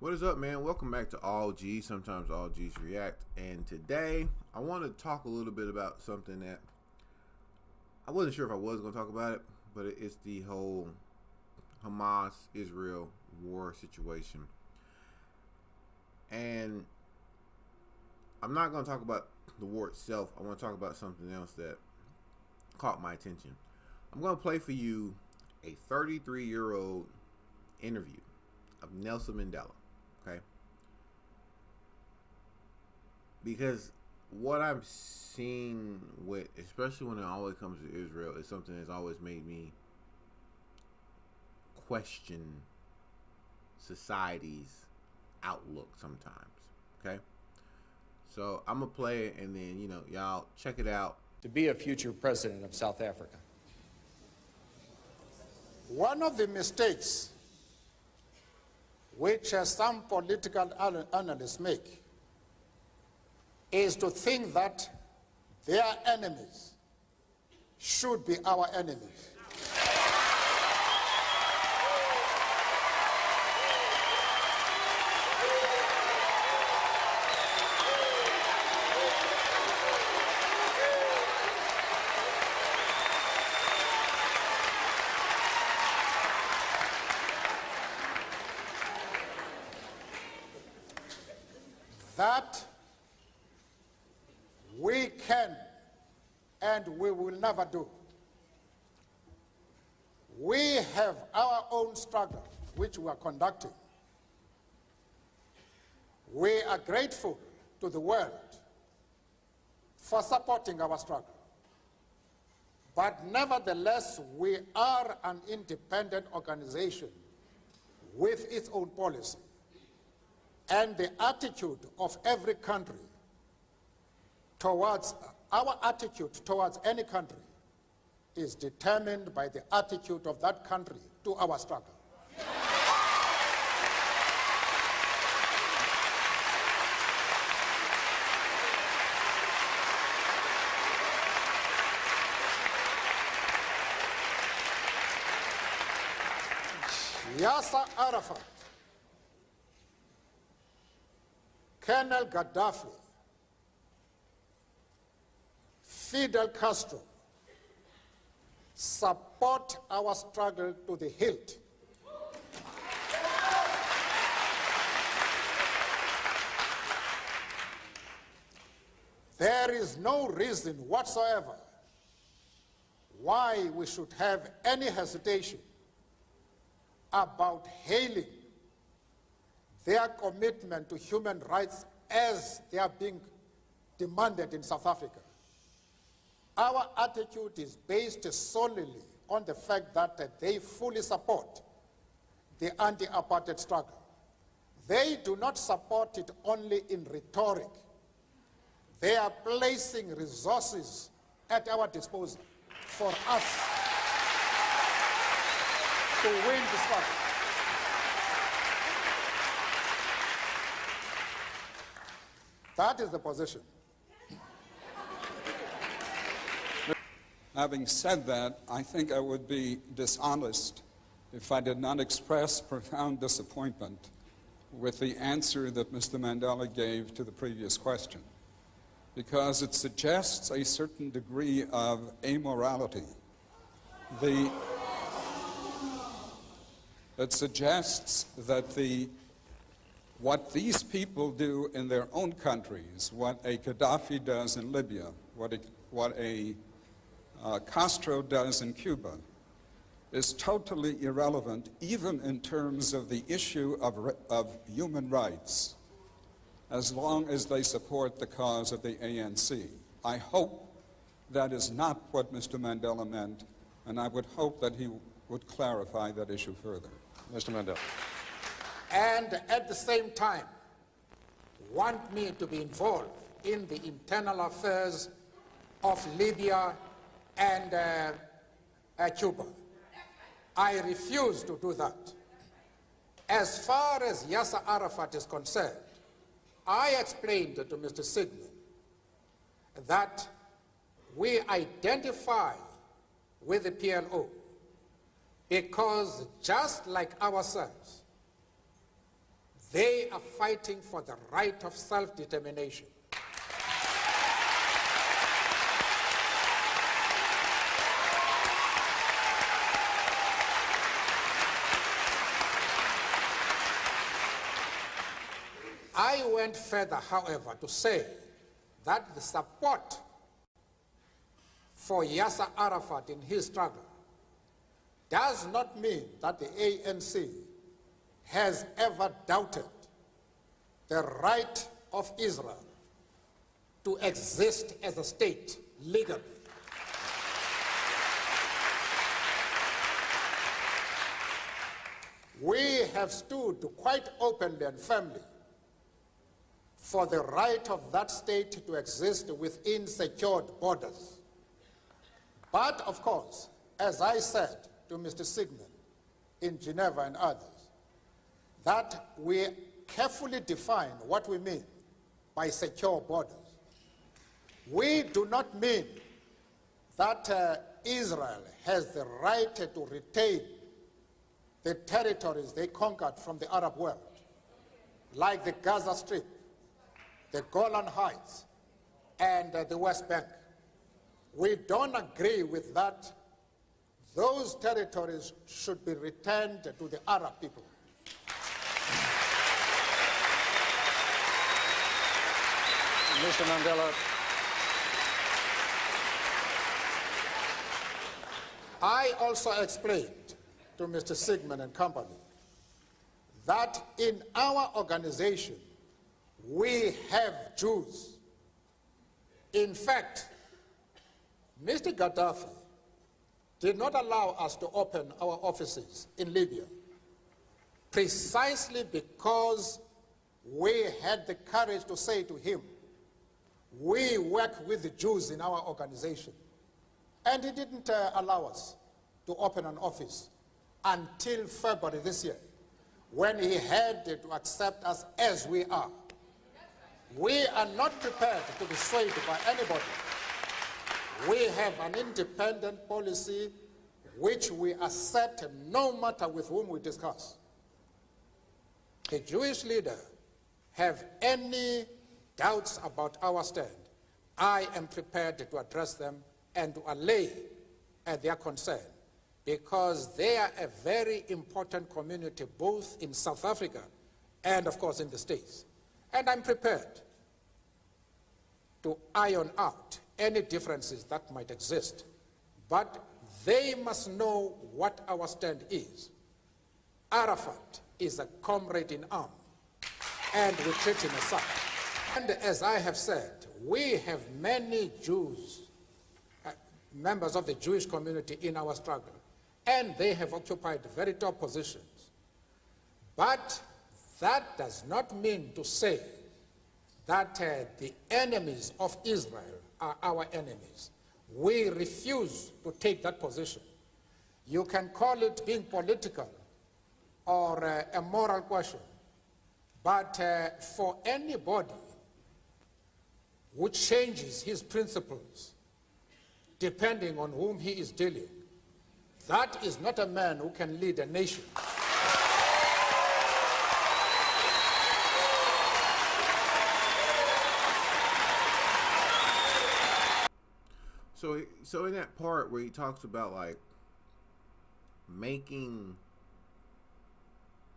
What is up, man? Welcome back to All G, sometimes All G's React. And today, I want to talk a little bit about something that I wasn't sure if I was going to talk about it, but it's the whole Hamas-Israel war situation. And I'm not going to talk about the war itself. I want to talk about something else that caught my attention. I'm going to play for you a 33-year-old interview of Nelson Mandela. Okay, because what I've seen with, especially when it always comes to Israel, is something that's always made me question society's outlook sometimes. Okay, so I'm gonna play it, and then y'all check it out. To be a future president of South Africa. One of the mistakes which some political analysts make is to think that their enemies should be our enemies. That we can and we will never do. We have our own struggle, which we are conducting. We are grateful to the world for supporting our struggle. But nevertheless, we are an independent organization with its own policy. And the attitude of every country towards, our attitude towards any country is determined by the attitude of that country to our struggle. Yasser Arafat, Colonel Gaddafi, Fidel Castro support our struggle to the hilt. There is no reason whatsoever why we should have any hesitation about hailing their commitment to human rights as they are being demanded in South Africa. Our attitude is based solely on the fact that they fully support the anti-apartheid struggle. They do not support it only in rhetoric. They are placing resources at our disposal for us to win the struggle. That is the position. Having said that, I think I would be dishonest if I did not express profound disappointment with the answer that Mr. Mandela gave to the previous question, because it suggests a certain degree of amorality. It suggests that what these people do in their own countries, what a Gaddafi does in Libya, what a Castro does in Cuba, is totally irrelevant, even in terms of the issue of human rights, as long as they support the cause of the ANC. I hope that is not what Mr. Mandela meant, and I would hope that he would clarify that issue further. Mr. Mandela. And at the same time, want me to be involved in the internal affairs of Libya and Cuba. I refuse to do that. As far as Yasser Arafat is concerned, I explained to Mr. Sigmund that we identify with the PLO because just like ourselves, They are fighting for the right of self-determination. I went further, however, to say that the support for Yasser Arafat in his struggle does not mean that the ANC has ever doubted the right of Israel to exist as a state legally. We have stood quite openly and firmly for the right of that state to exist within secured borders. But, of course, as I said to Mr. Sigmund in Geneva and others, that we carefully define what we mean by secure borders. We do not mean that Israel has the right to retain the territories they conquered from the Arab world, like the Gaza Strip, the Golan Heights, and the West Bank. We don't agree with that. Those territories should be returned to the Arab people. Mr. Mandela. I also explained to Mr. Sigmund and company that in our organization, we have Jews. In fact, Mr. Gaddafi did not allow us to open our offices in Libya precisely because we had the courage to say to him, we work with the Jews in our organization. And he didn't allow us to open an office until February this year, when he had to accept us as we are. We are not prepared to be swayed by anybody. We have an independent policy which we accept no matter with whom we discuss. The Jewish leader have any doubts about our stand, I am prepared to address them and to allay their concern, because they are a very important community both in South Africa and, of course, in the States. And I'm prepared to iron out any differences that might exist. But they must know what our stand is. Arafat is a comrade in arms, and we treat him as such. And as I have said, we have many Jews, members of the Jewish community in our struggle, and they have occupied very top positions. But that does not mean to say that the enemies of Israel are our enemies. We refuse to take that position. You can call it being political or a moral question, but for anybody who changes his principles depending on whom he is dealing, that is not a man who can lead a nation. So in that part where he talks about like making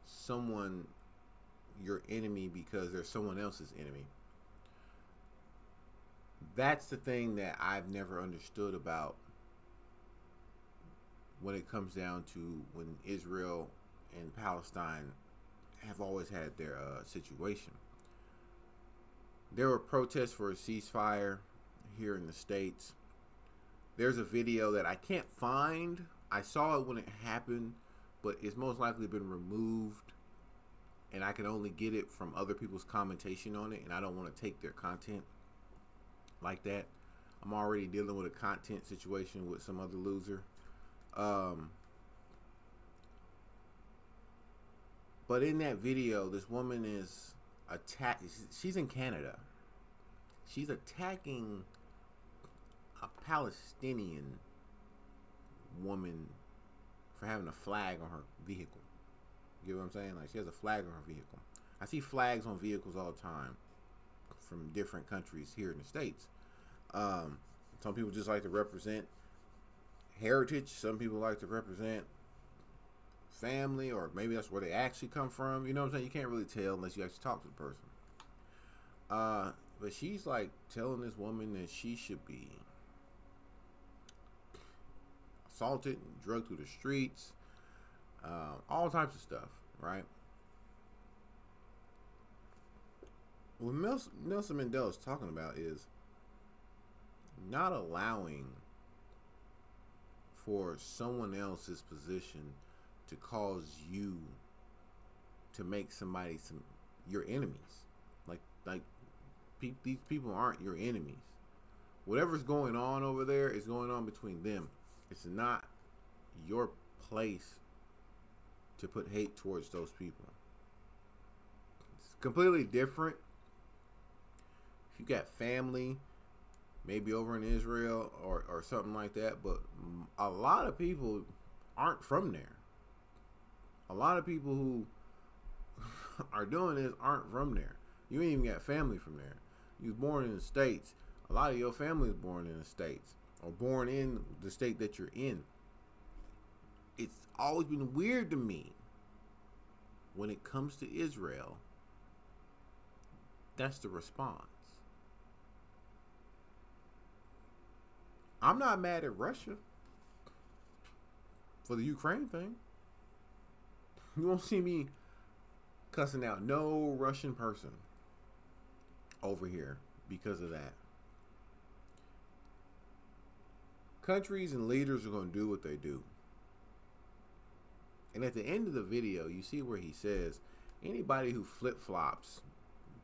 someone your enemy because they're someone else's enemy, that's the thing that I've never understood about when it comes down to when Israel and Palestine have always had their situation. There were protests for a ceasefire here in the States. There's a video that I can't find. I saw it when it happened, but it's most likely been removed, and I can only get it from other people's commentation on it, and I don't want to take their content like that. I'm already dealing with a content situation with some other loser. But in that video, this woman is she's in Canada. She's attacking a Palestinian woman for having a flag on her vehicle. You get what I'm saying? Like, she has a flag on her vehicle. I see flags on vehicles all the time from different countries here in the States. Some people just like to represent heritage. Some people like to represent family, or maybe that's where they actually come from. You know what I'm saying? You can't really tell unless you actually talk to the person. But she's like telling this woman that she should be assaulted and drugged through the streets, all types of stuff, right? What Nelson Mandela is talking about is not allowing for someone else's position to cause you to make somebody your enemies. Like these people aren't your enemies. Whatever's going on over there is going on between them. It's not your place to put hate towards those people. It's completely different if you got family, maybe over in Israel or something like that, but a lot of people aren't from there. A lot of people who are doing this aren't from there. You ain't even got family from there. You was born in the States. A lot of your family is born in the States, or born in the state that you're in. It's always been weird to me when it comes to Israel. That's the response. I'm not mad at Russia for the Ukraine thing. You won't see me cussing out no Russian person over here because of that. Countries and leaders are going to do what they do. And at the end of the video, you see where he says anybody who flip-flops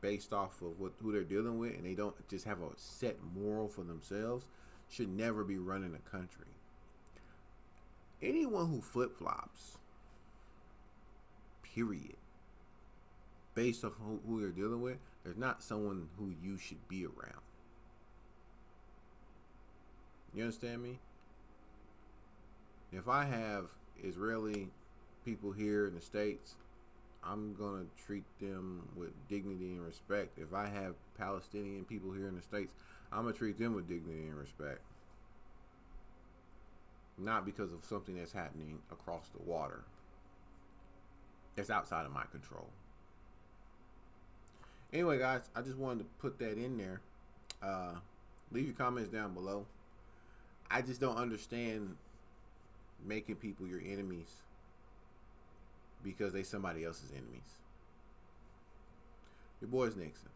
based off of who they're dealing with, and they don't just have a set moral for themselves, should never be running a country. Anyone who flip-flops, period, based off who you're dealing with, there's not someone who you should be around. You understand me? If I have Israeli people here in the States, I'm going to treat them with dignity and respect. If I have Palestinian people here in the States, I'm going to treat them with dignity and respect. Not because of something that's happening across the water. That's outside of my control. Anyway, guys, I just wanted to put that in there. Leave your comments down below. I just don't understand making people your enemies because they somebody else's enemies. Your boy's Nixon.